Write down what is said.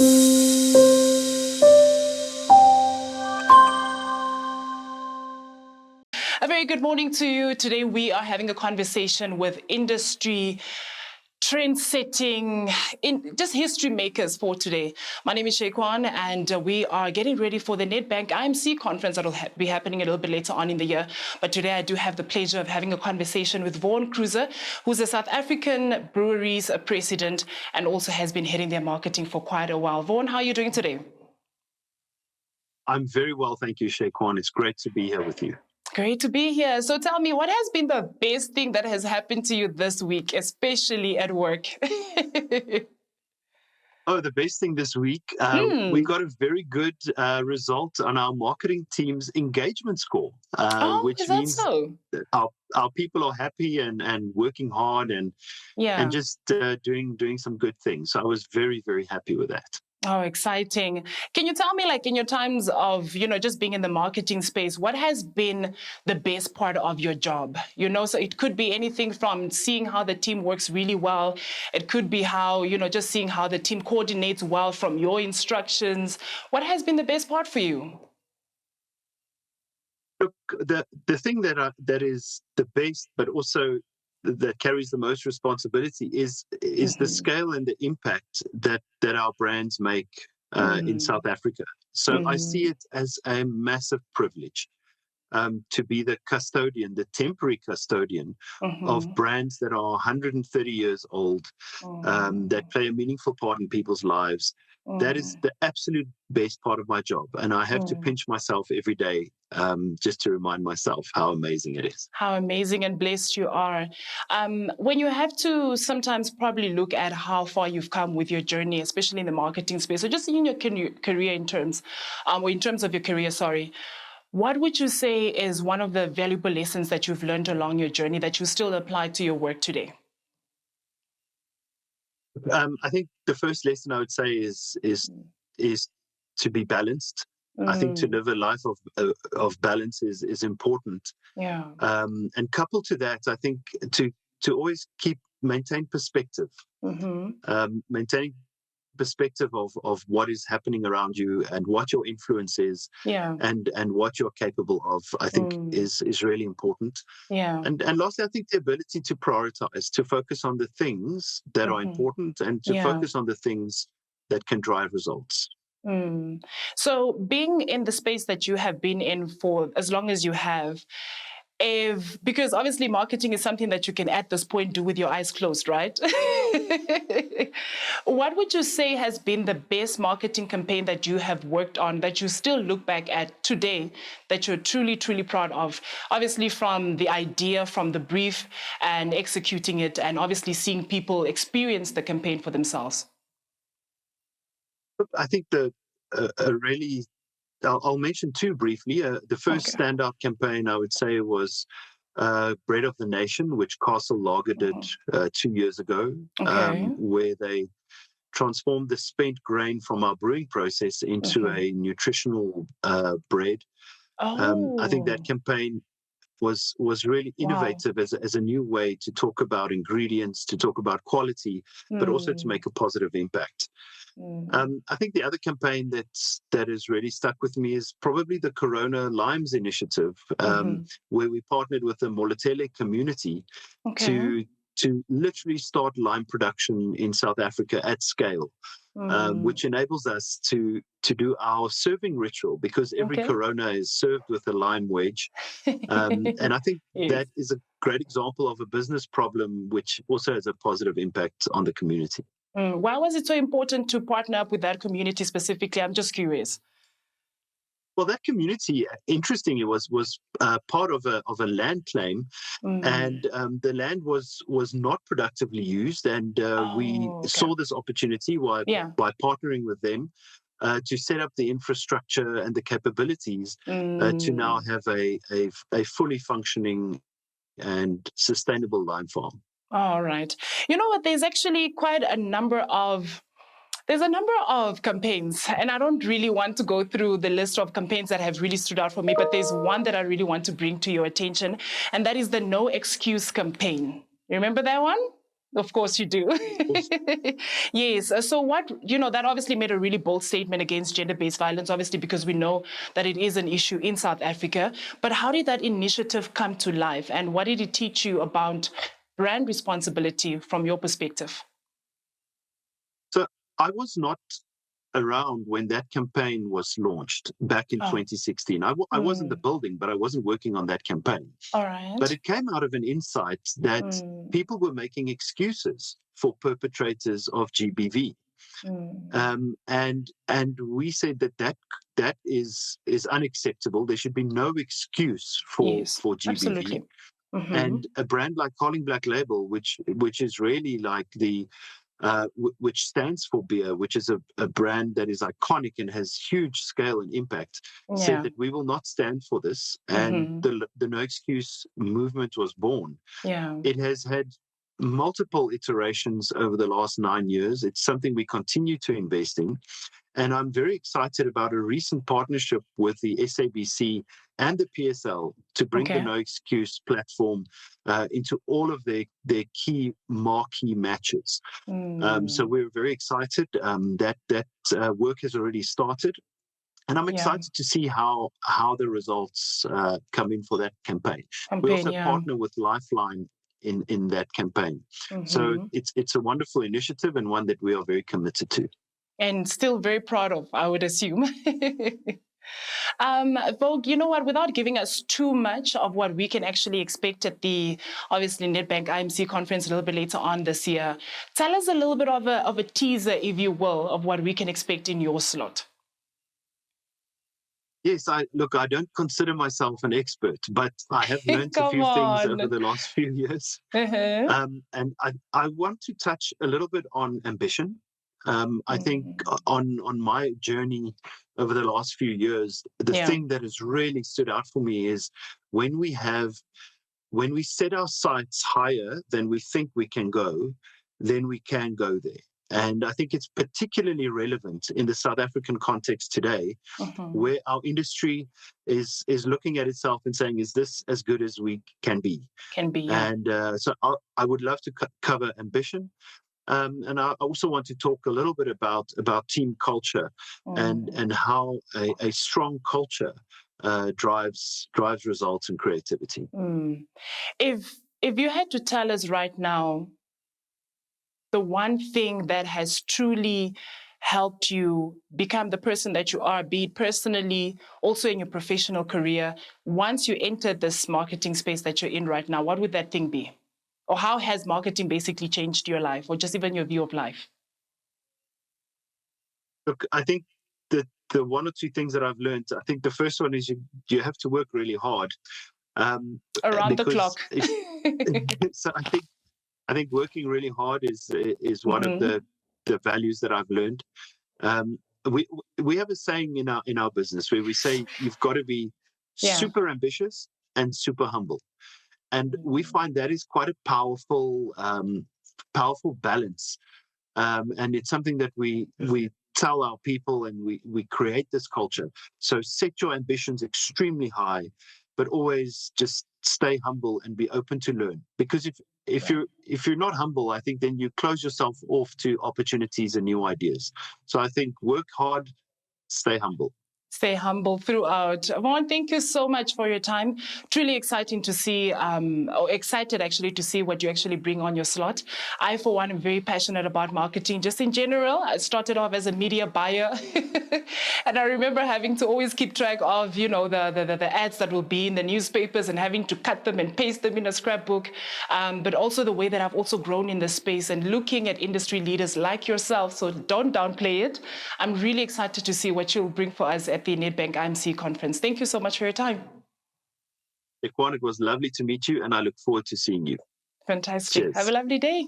A very good morning to you. Today we are having a conversation with industry trend-setting, just history makers for today. My name is Vaughan, and we are getting ready for the Nedbank IMC conference that will be happening a little bit later on in the year. But today I do have the pleasure of having a conversation with Vaughan Croeser, who's a South African breweries president and also has been heading their marketing for quite a while. Vaughan, how are you doing today? I'm very well, thank you, Shaquan. It's great to be here with you. Great to be here. So tell me, what has been the best thing that has happened to you this week, especially at work? Oh, the best thing this week, we got a very good result on our marketing team's engagement score, which is that means so? that our people are happy and working hard and just doing some good things. So I was very, very happy with that. Oh, exciting. Can you tell me, like, in your times of, just being in the marketing space, what has been the best part of your job? So it could be anything from seeing how the team works really well. It could be how, just seeing how the team coordinates well from your instructions. What has been the best part for you? Look, the thing that is the best, but also that carries the most responsibility is the scale and the impact that our brands make in South Africa. So I see it as a massive privilege to be the custodian, the temporary custodian of brands that are 130 years old, that play a meaningful part in people's lives. That is the absolute best part of my job. And I have to pinch myself every day just to remind myself how amazing it is. How amazing and blessed you are. When you have to sometimes probably look at how far you've come with your journey, especially in the marketing space, or just in your career in terms of your career, sorry, what would you say is one of the valuable lessons that you've learned along your journey that you still apply to your work today? I think the first lesson I would say is to be balanced. I think to live a life of balance is important. Yeah. And coupled to that, I think to always maintain perspective. Maintaining perspective of what is happening around you and what your influence is, and what you're capable of, I think is really important. And lastly, I think the ability to prioritize, to focus on the things that are important and to focus on the things that can drive results. So being in the space that you have been in for as long as you have, because obviously marketing is something that you can at this point do with your eyes closed, right? What would you say has been the best marketing campaign that you have worked on that you still look back at today that you're truly, truly proud of? Obviously from the idea, from the brief and executing it, and obviously seeing people experience the campaign for themselves. I think I'll mention two briefly. The first standout campaign, I would say, was Bread of the Nation, which Castle Lager did 2 years ago, where they transformed the spent grain from our brewing process into a nutritional bread. I think that campaign was really innovative as a new way to talk about ingredients, to talk about quality, but also to make a positive impact. I think the other campaign that has really stuck with me is probably the Corona Limes initiative, where we partnered with the Moletele community to literally start lime production in South Africa at scale, which enables us to do our serving ritual, because every Corona is served with a lime wedge. And I think that is a great example of a business problem which also has a positive impact on the community. Why was it so important to partner up with that community specifically? I'm just curious. Well, that community, interestingly, was part of a land claim, and the land was not productively used, and we saw this opportunity by partnering with them to set up the infrastructure and the capabilities to now have a fully functioning and sustainable lime farm. All right. You know what? There's actually quite a number of campaigns, and I don't really want to go through the list of campaigns that have really stood out for me, but there's one that I really want to bring to your attention, and that is the No Excuse campaign. Remember that one? Of course you do. Yes. So what, that obviously made a really bold statement against gender-based violence, obviously, because we know that it is an issue in South Africa. But how did that initiative come to life? And what did it teach you about brand responsibility from your perspective? So I was not around when that campaign was launched back in 2016. I was in the building, but I wasn't working on that campaign. All right. But it came out of an insight that people were making excuses for perpetrators of GBV. And we said that is unacceptable. There should be no excuse for GBV. Absolutely. And a brand like Calling Black Label, which is really like which stands for beer, which is a brand that is iconic and has huge scale and impact, said that we will not stand for this. And the No Excuse movement was born. It has had multiple iterations over the last 9 years. It's something we continue to invest in. And I'm very excited about a recent partnership with the SABC and the PSL to bring the No Excuse platform into all of their key marquee matches. So we're very excited. That work has already started. And I'm excited to see how the results come in for that campaign. We also partner with Lifeline in that campaign. So it's a wonderful initiative and one that we are very committed to. And still very proud of, I would assume. Vogue, you know what, without giving us too much of what we can actually expect at the, obviously, Nedbank IMC conference a little bit later on this year, tell us a little bit of a teaser, if you will, of what we can expect in your slot. Yes, I don't consider myself an expert, but I have learned a few things over the last few years. And I want to touch a little bit on ambition. I think on my journey over the last few years, the thing that has really stood out for me is when we set our sights higher than we think we can go, then we can go there. And I think it's particularly relevant in the South African context today, where our industry is looking at itself and saying, is this as good as we can be? And so I would love to cover ambition. And I also want to talk a little bit about team culture and how a strong culture drives results and creativity. If you had to tell us right now, the one thing that has truly helped you become the person that you are, be it personally, also in your professional career, once you entered this marketing space that you're in right now, what would that thing be? Or how has marketing basically changed your life, or just even your view of life? Look, I think the one or two things that I've learned, I think the first one is you have to work really hard. Around the clock. So I think working really hard is one of the values that I've learned. We have a saying in our business where we say you've got to be super ambitious and super humble. And we find that is quite a powerful balance. And it's something that we tell our people, and we create this culture. So set your ambitions extremely high, but always just stay humble and be open to learn. Because if you're not humble, I think then you close yourself off to opportunities and new ideas. So I think work hard, stay humble. Stay humble throughout. Vaughan, thank you so much for your time. Truly exciting to see, or excited actually to see what you actually bring on your slot. I, for one, am very passionate about marketing just in general. I started off as a media buyer. And I remember having to always keep track of, the ads that will be in the newspapers and having to cut them and paste them in a scrapbook. But also the way that I've also grown in this space and looking at industry leaders like yourself. So don't downplay it. I'm really excited to see what you'll bring for us at the Nedbank IMC conference. Thank you so much for your time. Vaughan, it was lovely to meet you, and I look forward to seeing you. Fantastic. Cheers. Have a lovely day.